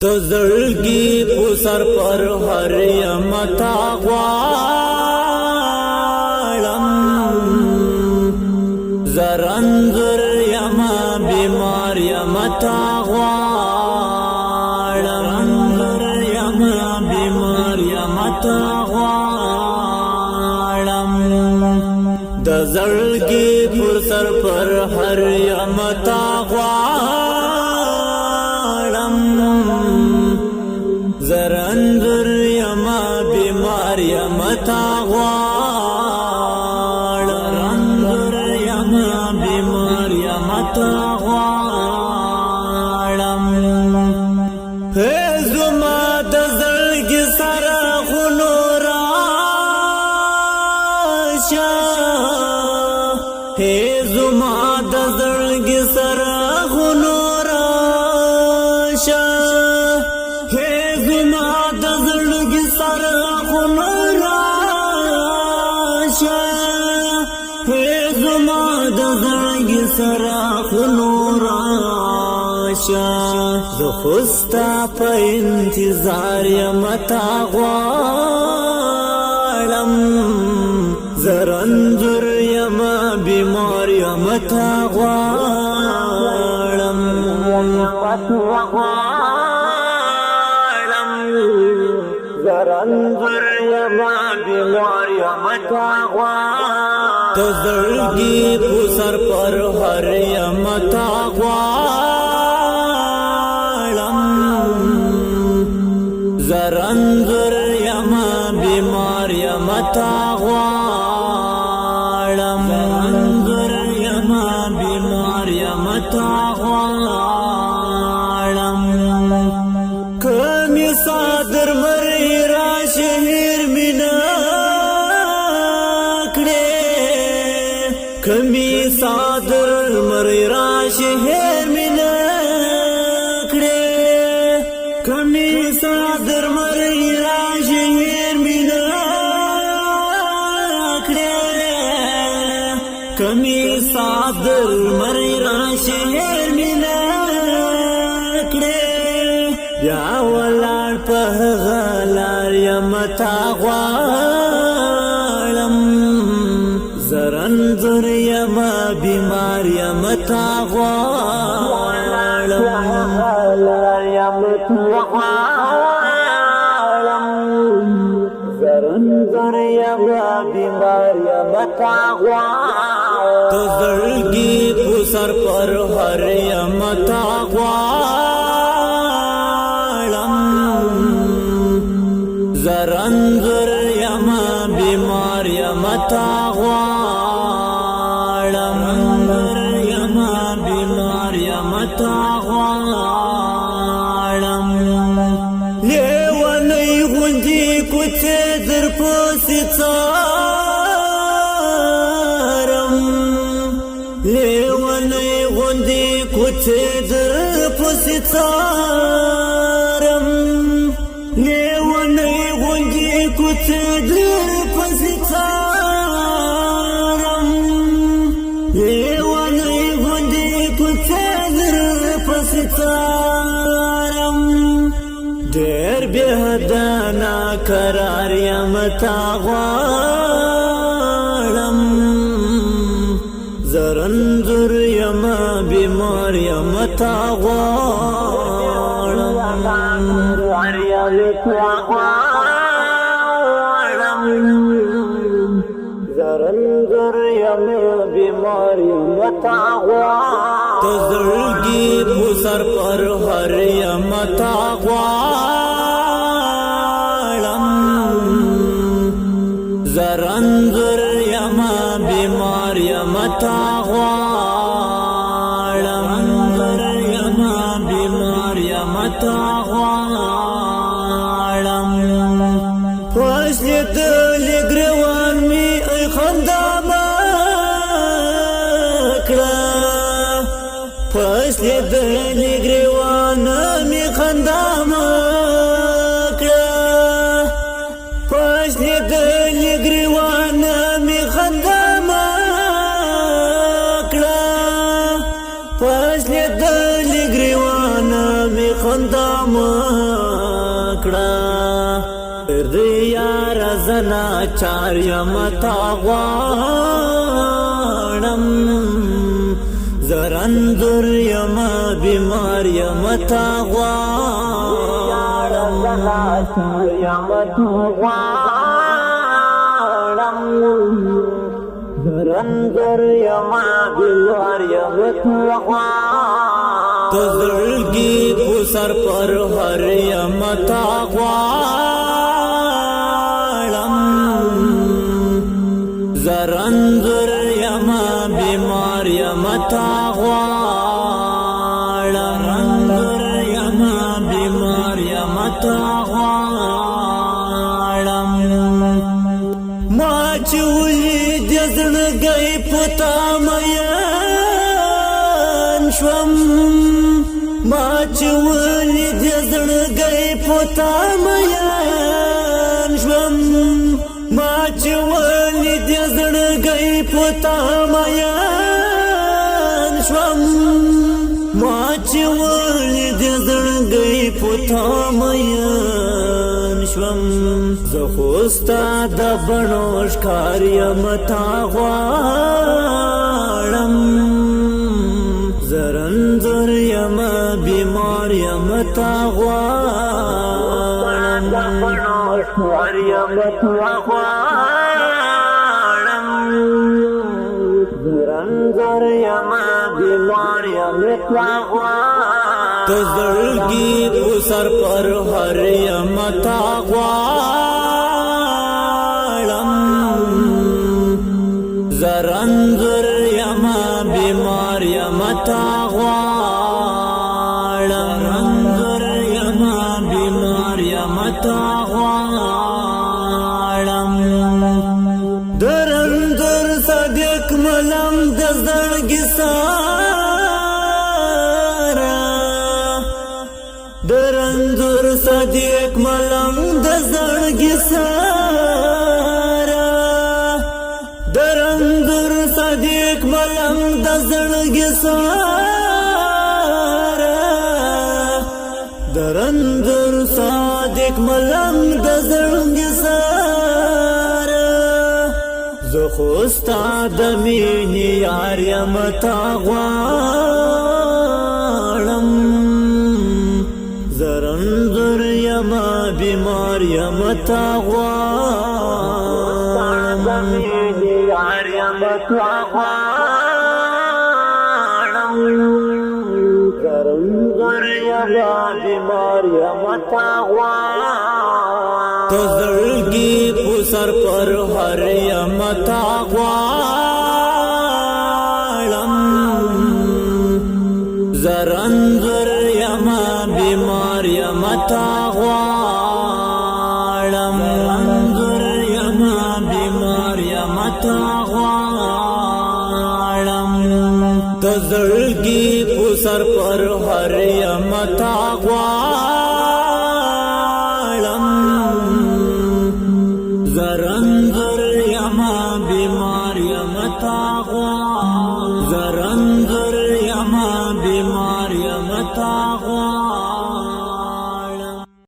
تو زړګي په سر پر هر یم تا غواړم زرنګر یم بیمار یم تا غواړم زرنګر یم بیمار یم تا غواړم د زړګي په سر پر هر یم تا زرنګر یما بیمار یما تا غواړم زرنګر یما بیمار یما تا غواړم هې زما د زړګي سره خونو راشه هې زما د زړګي سره خونو راشه زخستا په انتظار یم تا غواړم زرنګر یم بیمار یم تا غواړم زرنګر یم بیمار یم تا غواړم د زړګي په سر پر هر یم تا غواړم زرنګر یم بیمار یم تا غواړم زرنګر یم بیمار یم تا غواړم کمی صادر مری را شهر مینا کمی صادر مری را شهر مینا کړه کمی صادر مری را شهر مینا کړه کمی صادر مری را شهر مینا کړه یا ولار په غلار یم تا غواړم زرنګر یم بیمار یم تا غواړم زرنګر یم بیمار یم تا غواړم د زړګي په سر پر هر یم تا غواړم زرنګر یم بیمار یم تا غواړم تا غواړم لیونی غوندې کوڅې در پسې څارم لیونی غوندې کوڅې در پسې څارم لیونی غوندې کوڅې در پسې څارم لیونی غوندې کوڅې ستارم ډېر بېحده ناقرار یم تا غواړم زرنګر یم بیمار یم تا غواړم زرنګر یم بیمار یم تا غواړم د زړګي په سر پر هر یم تا غواړم زرنګر یم بیمار یم تا غواړم زرنګر یم بیمار یم تا غواړم فاصله د لګروان می ای خندا فاصله د لګریوان می خندا مکړه فاصله د لګریوان می خندا مکړه فاصله د لګریوان می خندا کړه یار زنا چار یم تا غواړم زرنځور یم بیمار یم تا غواړم زنا چار یم تا غواړم زرنځور یم بیمار یم تا غواړم ته زړګي په سر پر هر یم تا غواړم زرنځور یم بیمار یم تا غواړم زرنځور یم بیمار یم تا غواړم ما چې ولید زړګی په تا مین شوم ما چې ولید زړګی په تا مین شوم ما چې ولید زړګی په تا مین شوم ما چې ولید زړګی په تا مین شوم زه خو ستا د بڼو ښکار یم تا غواړم زرنځور یم بیمار یم تا غواړم ښکار یم تا غواړم زرنځور یم بیمار یم تا غواړم ته زړګي په سر پر هر یم تا غواړم زرنځور یم بیمار یم تا غواړم زرنځور یم بیمار یم تا غواړم درنځور صدیق ملم د زړګي سارا درنځور صدیق ملم د زړګي سارا درنځور صدیق ملم د زړګي سارا درنځور صدیق ملم د زړګي سارا زه خو ستا د مینې یار یم تا غواړم زرنځور یم بیمار یم تا غواړم یار یم تا غواړم زرنځور یم بیمار یم تا غواړم ته زړګي په سر پر هر یم تا غواړم زرنځور یم بیمار یم تا غواړم زرنځور یم بیمار یم تا غواړم ته زړګي په سر پر هر یم تا غواړم زرنځور یم بیمار یم تا